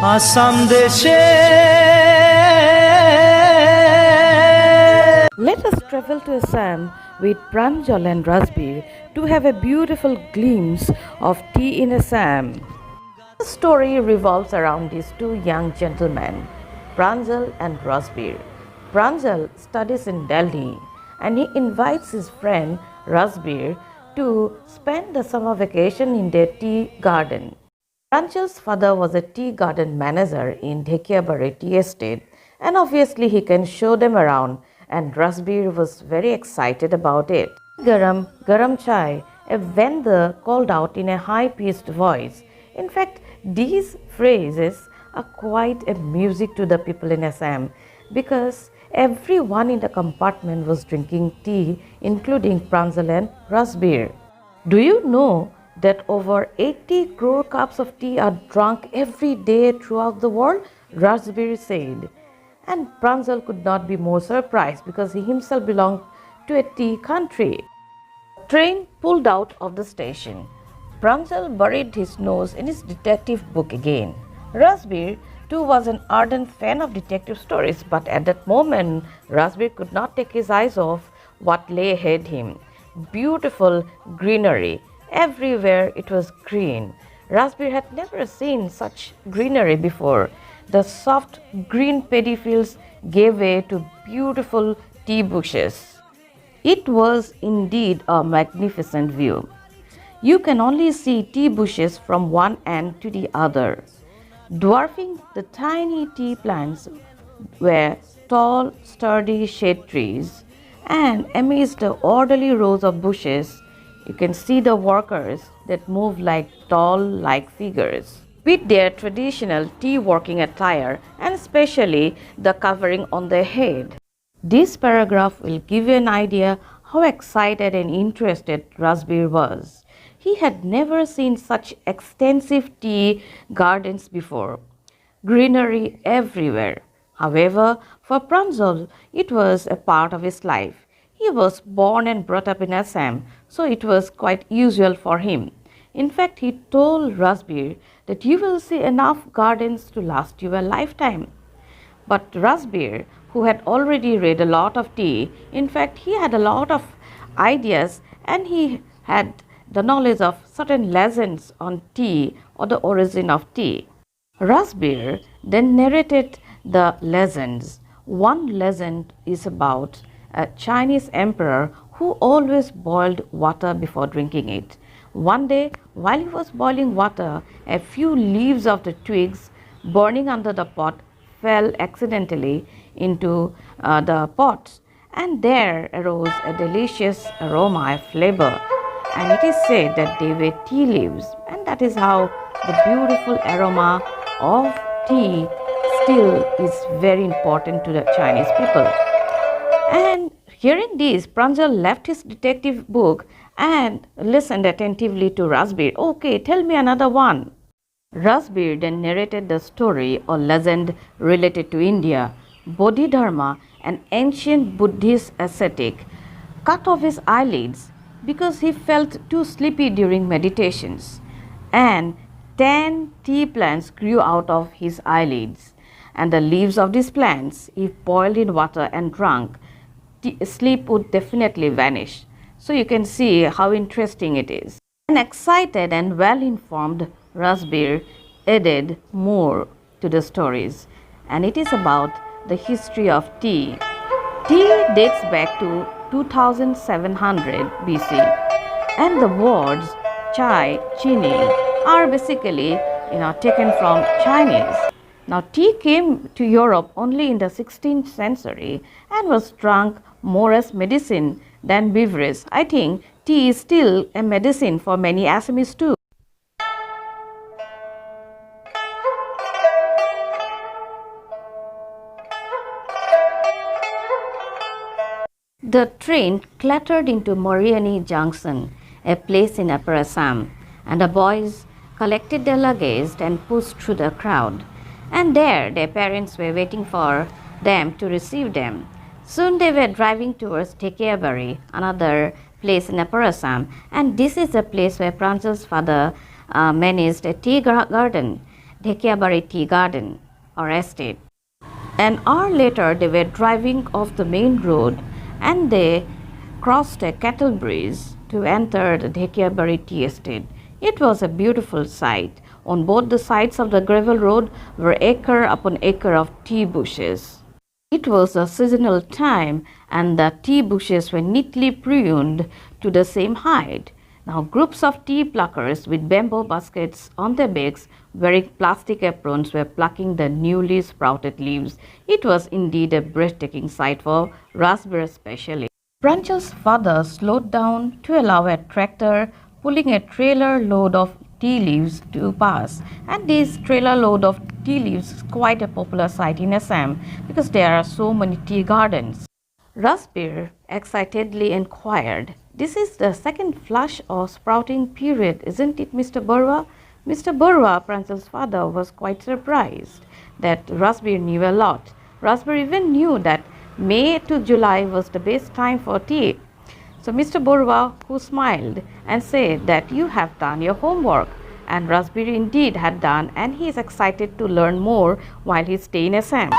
Assam deshe. Let us travel to Assam with Pranjal and Rasbir to have a beautiful glimpse of tea in Assam. The story revolves around these two young gentlemen, Pranjal and Rasbir. Pranjal studies in Delhi and he invites his friend Rasbir to spend the summer vacation in their tea garden. Pranjal's father was a tea garden manager in Bari tea estate, and obviously he can show them around, and Rasbir was very excited about it. Garam, garam chai, a vendor called out in a high-pitched voice. In fact, these phrases are quite a music to the people in Assam because everyone in the compartment was drinking tea, including Pranjal and Rasbir. Do you know that over 80 crore cups of tea are drunk every day throughout the world? Rasbir said. And Pranjal could not be more surprised because he himself belonged to a tea country. The train pulled out of the station. Pranjal buried his nose in his detective book again. Rasbir too was an ardent fan of detective stories, but at that moment Rasbir could not take his eyes off what lay ahead him. Beautiful greenery. Everywhere it was green. Rasbir had never seen such greenery before. The soft green paddy fields gave way to beautiful tea bushes. It was indeed a magnificent view. You can only see tea bushes from one end to the other. Dwarfing the tiny tea plants were tall, sturdy shade trees, and amidst the orderly rows of bushes, you can see the workers that move like doll-like figures with their traditional tea working attire and especially the covering on their head. This paragraph will give you an idea how excited and interested Rasbir was. He had never seen such extensive tea gardens before. Greenery everywhere. However, for Pranjal, it was a part of his life. He was born and brought up in Assam, so it was quite usual for him. In fact, he told Rasbir that you will see enough gardens to last you a lifetime. But Rasbir, who had already read a lot of tea, in fact, he had a lot of ideas and he had the knowledge of certain legends on tea or the origin of tea. Rasbir then narrated the legends. One legend is about a Chinese emperor who always boiled water before drinking it. One day, while he was boiling water, a few leaves of the twigs burning under the pot fell accidentally into the pot, and there arose a delicious aroma, a flavor. And it is said that they were tea leaves, and that is how the beautiful aroma of tea still is very important to the Chinese people. And hearing this, Pranjal left his detective book and listened attentively to Rasbir. Okay, tell me another one. Rasbir then narrated the story or legend related to India. Bodhidharma, an ancient Buddhist ascetic, cut off his eyelids because he felt too sleepy during meditations, and 10 tea plants grew out of his eyelids, and the leaves of these plants, if boiled in water and drunk, sleep would definitely vanish. So you can see how interesting it is. An excited and well-informed Rasbir added more to the stories, and it is about the history of tea. Tea dates back to 2700 BC, and the words chai, chini are basically taken from Chinese. Now, tea came to Europe only in the 16th century and was drunk more as medicine than beverage. I think tea is still a medicine for many Assamese too. The train clattered into Moriani Junction, a place in Upper Assam, and the boys collected their luggage and pushed through the crowd. And there their parents were waiting for them to receive them. Soon they were driving towards Bari, another place in Upper Assam, and this is the place where Pranjal's father managed a tea garden. Dhekiabari Tea Garden or Estate. An hour later, they were driving off the main road and they crossed a cattle bridge to enter the Dhekiabari Tea Estate. It was a beautiful sight. On both the sides of the gravel road were acre upon acre of tea bushes. It was a seasonal time and the tea bushes were neatly pruned to the same height. Now groups of tea pluckers with bamboo baskets on their backs wearing plastic aprons were plucking the newly sprouted leaves. It was indeed a breathtaking sight for Raspberry especially. Pranchal's father slowed down to allow a tractor pulling a trailer load of tea leaves to pass. And this trailer load of tea leaves is quite a popular sight in Assam because there are so many tea gardens. Raspberry excitedly inquired, "This is the second flush or sprouting period, isn't it, Mr. Barwa?" Mr. Barwa, Pranchal's father, was quite surprised that Raspberry knew a lot. Raspberry even knew that May to July was the best time for tea. So Mr. Barwa, who smiled and said that you have done your homework. And Raspberry indeed had done, and he is excited to learn more while he stays in Assam.